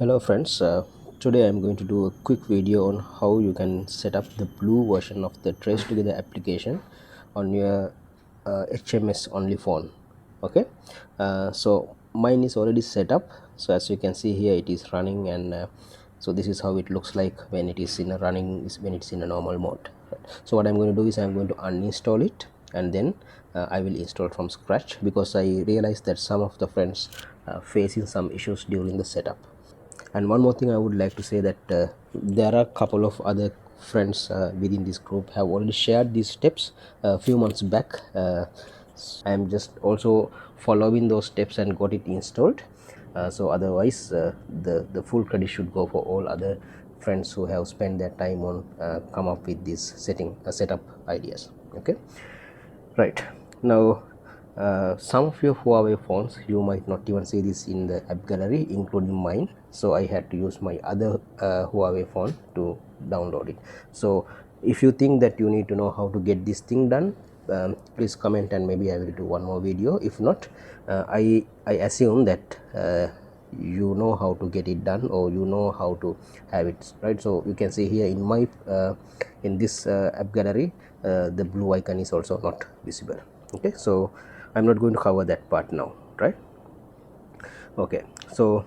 Hello friends, today I'm going to do a quick video on how you can set up the blue version of the Trace Together application on your HMS only phone. Okay, so mine is already set up. So as you can see here, it is running, and so this is how it looks like when it is in a running, when it's in a normal mode. So what I'm going to do is I'm going to uninstall it, and then I will install from scratch, because I realized that some of the friends facing some issues during the setup. And one more thing I would like to say, that there are a couple of other friends within this group have already shared these steps a few months back. I am just also following those steps and got it installed. So otherwise, the full credit should go for all other friends who have spent their time on come up with these setup ideas. Okay, right now, some of your Huawei phones, you might not even see this in the app gallery, including mine. So I had to use my other Huawei phone to download it. So if you think that you need to know how to get this thing done, please comment, and maybe I will do one more video. If not, I assume that you know how to get it done, or you know how to have it right. So you can see here in my in this app gallery, the blue icon is also not visible. Okay, so I'm not going to cover that part now, right? Okay, so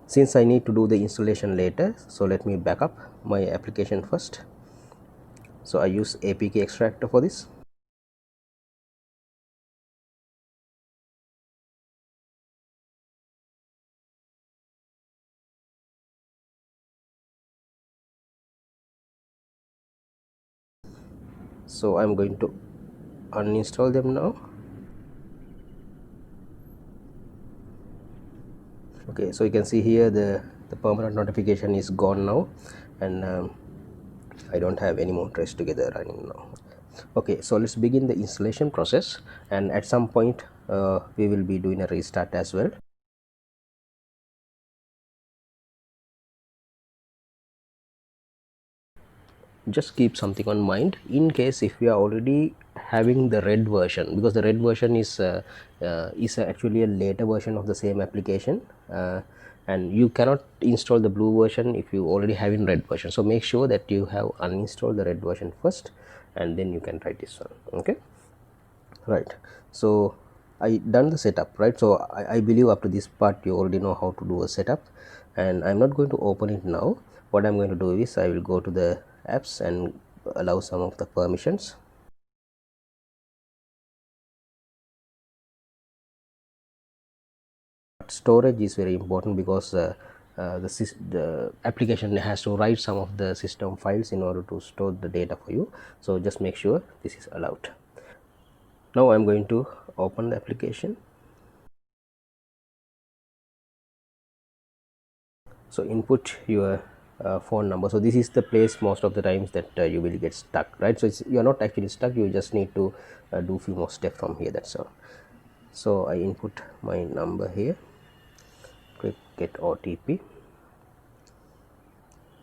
since I need to do the installation later, so let me back up my application first. So I use APK extractor for this. So I'm going to uninstall them now. Okay, so you can see here the permanent notification is gone now, and I don't have any more Trace Together running now. Okay, so let's begin the installation process, and at some point we will be doing a restart as well. Just keep something on mind in case if you are already having the red version, because the red version is actually a later version of the same application, and you cannot install the blue version if you already have in red version. So make sure that you have uninstalled the red version first, and then you can try this one. Okay, right. So I done the setup, right? So I believe up to this part you already know how to do a setup, and I'm not going to open it now. What I'm going to do is I will go to the apps and allow some of the permissions. Storage is very important, because the application has to write some of the system files in order to store the data for you. So just make sure this is allowed. Now I'm going to open the application. So input your phone number. So this is the place most of the times that you will get stuck, right? So you're not actually stuck, you just need to do few more steps from here, that's all. So I input my number here, click get OTP.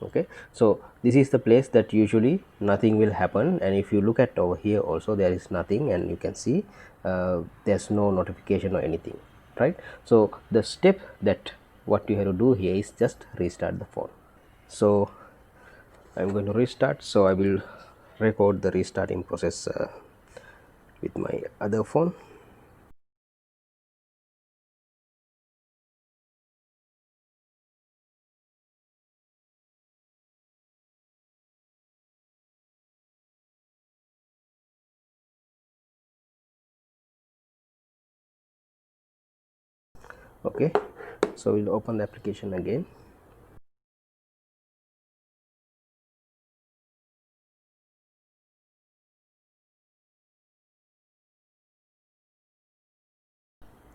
Okay, so this is the place that usually nothing will happen, and if you look at over here also, there is nothing, and you can see there's no notification or anything, right? So the step that what you have to do here is just restart the phone. So I'm going to restart, so I will record the restarting process with my other phone. Okay, so we'll open the application again.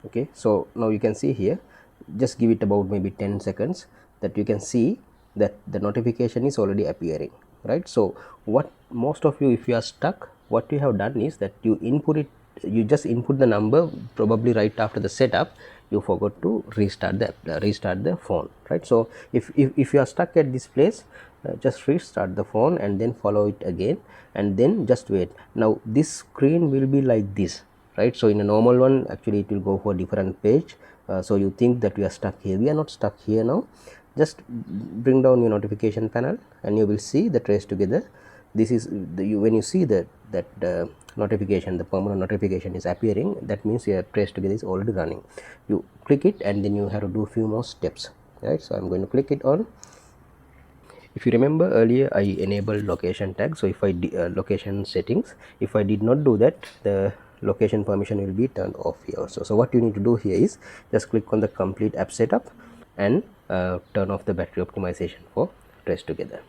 Okay, so now you can see here, just give it about maybe 10 seconds, that you can see that the notification is already appearing, right? So what most of you, if you are stuck, what you have done is that you input it, you just input the number probably right after the setup, you forgot to restart the phone, right? So if you are stuck at this place, just restart the phone and then follow it again, and then just wait. Now this screen will be like this, right? So in a normal one, actually it will go for a different page. So you think that we are stuck here, we are not stuck here now. just bring down your notification panel and you will see the trace together. This is when you see that notification, the permanent notification is appearing, that means your trace together is already running. You click it and then you have to do few more steps, right? So I'm going to click it on. If you remember earlier, I enabled location tag. So if I location settings, if I did not do that, the location permission will be turned off here also. So what you need to do here is just click on the complete app setup and turn off the battery optimization for Trace Together.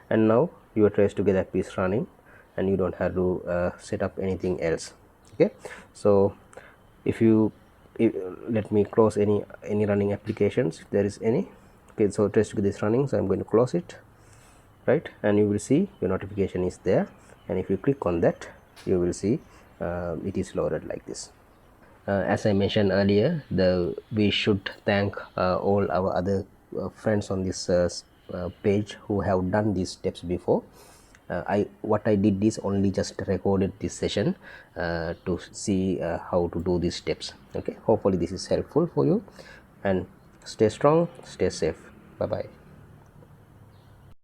And now your Trace Together app is running and you don't have to set up anything else. Okay, so if you let me close any running applications if there is any. Okay, so Trace Together is running, so I'm going to close it, right? And you will see your notification is there, and if you click on that, you will see it is loaded like this. As I mentioned earlier, we should thank all our other friends on this page who have done these steps before. What I did is only just recorded this session to see how to do these steps. Okay, hopefully this is helpful for you, and stay strong, stay safe. Bye bye.